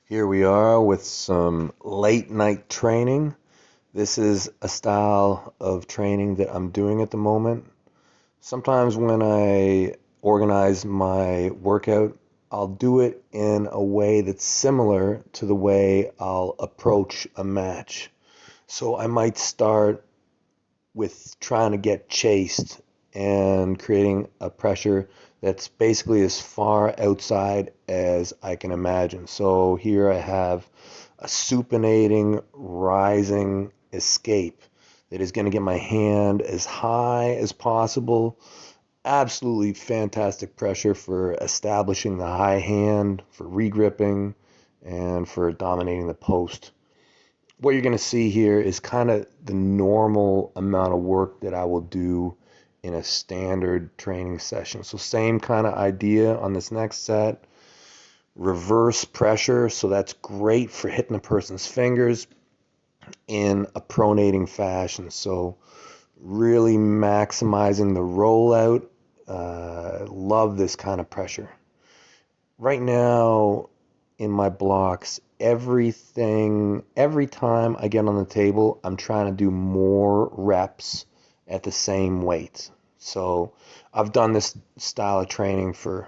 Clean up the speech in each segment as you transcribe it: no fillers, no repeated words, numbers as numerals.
Here we are with some late night training. This is a style of training that I'm doing at the moment. Sometimes when I organize my workout, I'll do it in a way that's similar to the way I'll approach a match. So I might start with trying to get chased and creating a pressure that's basically as far outside as I can imagine. So here I have a supinating, rising escape that is going to get my hand as high as possible. Absolutely fantastic pressure for establishing the high hand, for regripping, and for dominating the post. What you're going to see here is kind of the normal amount of work that I will do in a standard training session. So same kind of idea on this next set. Reverse pressure, so that's great for hitting a person's fingers in a pronating fashion. So really maximizing the rollout. Love this kind of pressure. Right now, in my blocks, every time I get on the table, I'm trying to do more reps at the same weight. So I've done this style of training for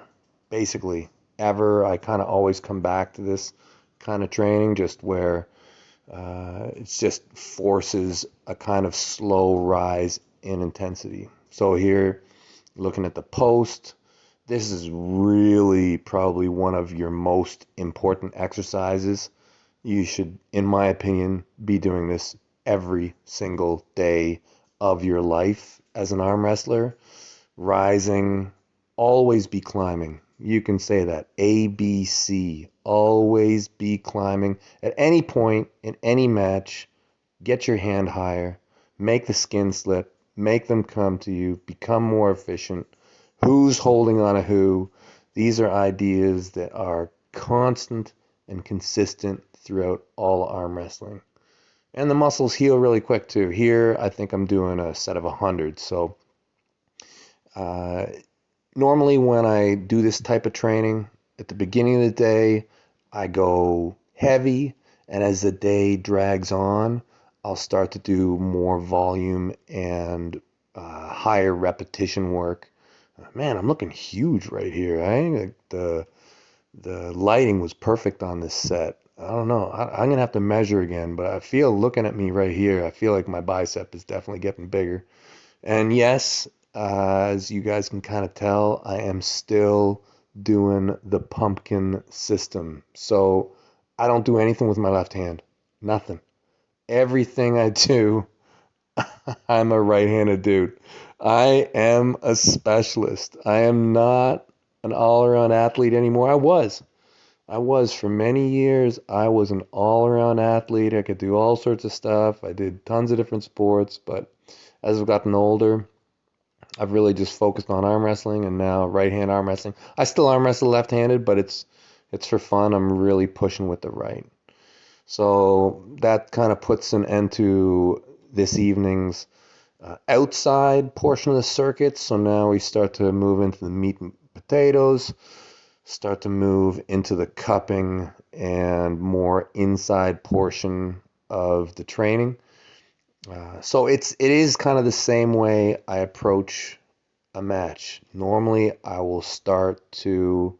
basically ever. I kind of always come back to this kind of training, just where it just forces a kind of slow rise in intensity. So here, looking at the post, this is really probably one of your most important exercises. You should, in my opinion, be doing this every single day of your life as an arm wrestler. Rising, always be climbing. You can say that. ABC, always be climbing. At any point in any match, get your hand higher, make the skin slip, make them come to you, become more efficient. Who's holding on to who? These are ideas that are constant and consistent throughout all arm wrestling. And the muscles heal really quick too. Here, I think I'm doing a set of 100. So uh, normally when I do this type of training, at the beginning of the day, I go heavy, and as the day drags on, I'll start to do more volume and higher repetition work. Man, I'm looking huge right here. Like the lighting was perfect on this set. I don't know. I'm gonna have to measure again, but I feel looking at me right here, I feel like my bicep is definitely getting bigger. And yes, as you guys can kind of tell, I am still doing the pumpkin system. So I don't do anything with my left hand. Nothing. Everything I do, I'm a right-handed dude. I am a specialist. I am not an all-around athlete anymore. I was for many years. I was an all-around athlete. I could do all sorts of stuff. I did tons of different sports, but as I've gotten older, I've really just focused on arm wrestling and now right-hand arm wrestling. I still arm wrestle left-handed, but it's for fun. I'm really pushing with the right. So that kind of puts an end to this evening's outside portion of the circuit. So now we start to move into the meat and potatoes, start to move into the cupping and more inside portion of the training. So it is kind of the same way I approach a match. Normally, I will start to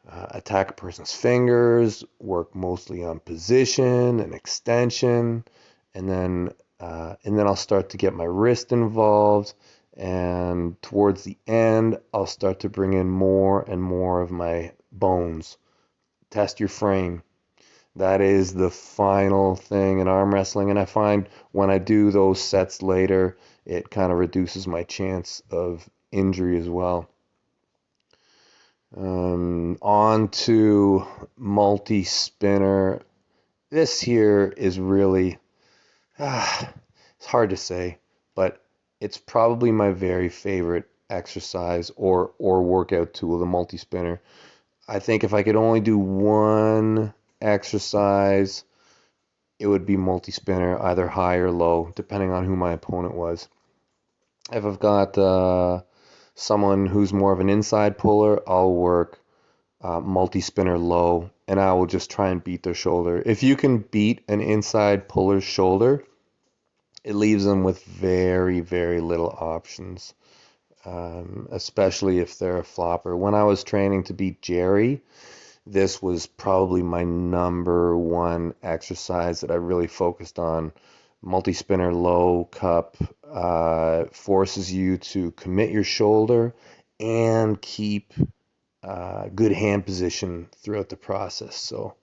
attack a person's fingers, work mostly on position and extension, and then I'll start to get my wrist involved. And towards the end, I'll start to bring in more and more of my bones. Test your frame. That is the final thing in arm wrestling. And I find when I do those sets later, it kind of reduces my chance of injury as well. On to multi-spinner. This here is really, it's hard to say, but it's probably my very favorite exercise or workout tool, the multi-spinner. I think if I could only do one exercise, it would be multi-spinner, either high or low, depending on who my opponent was. If I've got someone who's more of an inside puller, I'll work multi-spinner low, and I will just try and beat their shoulder. If you can beat an inside puller's shoulder, it leaves them with very, very little options, especially if they're a flopper. When I was training to beat Jerry, this was probably my number one exercise that I really focused on. Multi-spinner low cup forces you to commit your shoulder and keep good hand position throughout the process. So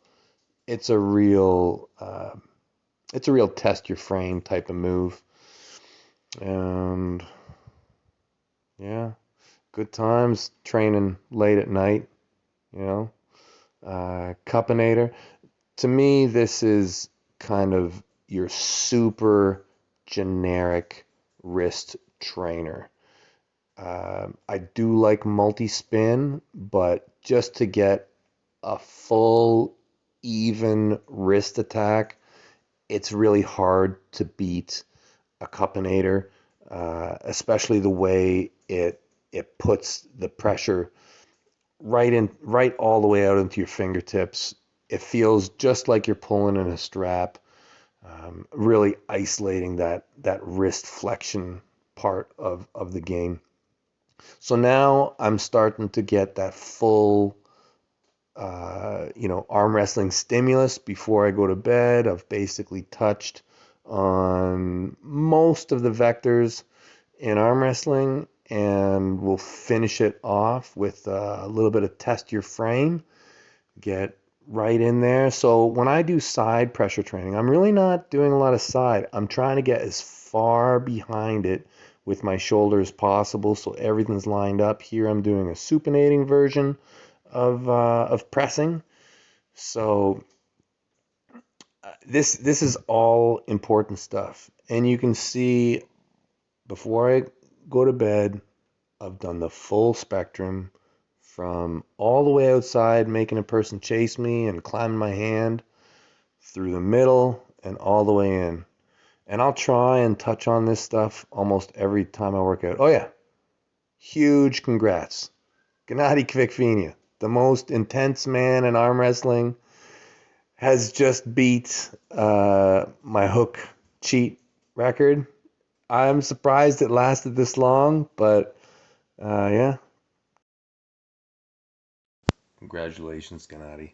it's a real test your frame type of move. And yeah, good times training late at night, you know. Cupinator. To me, this is kind of your super generic wrist trainer. I do like multi-spin, but just to get a full, even wrist attack, it's really hard to beat a cupinator, especially the way it puts the pressure right all the way out into your fingertips. It feels just like you're pulling in a strap, really isolating that wrist flexion part of the game. So now I'm starting to get that full, arm wrestling stimulus before I go to bed. I've basically touched on most of the vectors in arm wrestling, and we'll finish it off with a little bit of test your frame, get right in there. So when I do side pressure training, I'm really not doing a lot of side. I'm trying to get as far behind it with my shoulder as possible so everything's lined up. Here I'm doing a supinating version of pressing. So this is all important stuff, and you can see before I go to bed, I've done the full spectrum from all the way outside, making a person chase me and climbing my hand, through the middle and all the way in. And I'll try and touch on this stuff almost every time I work out. Oh yeah, huge congrats. Gennady Kvikfinia, the most intense man in arm wrestling, has just beat my hook cheat record. I'm surprised it lasted this long, but yeah. Congratulations, Gennady.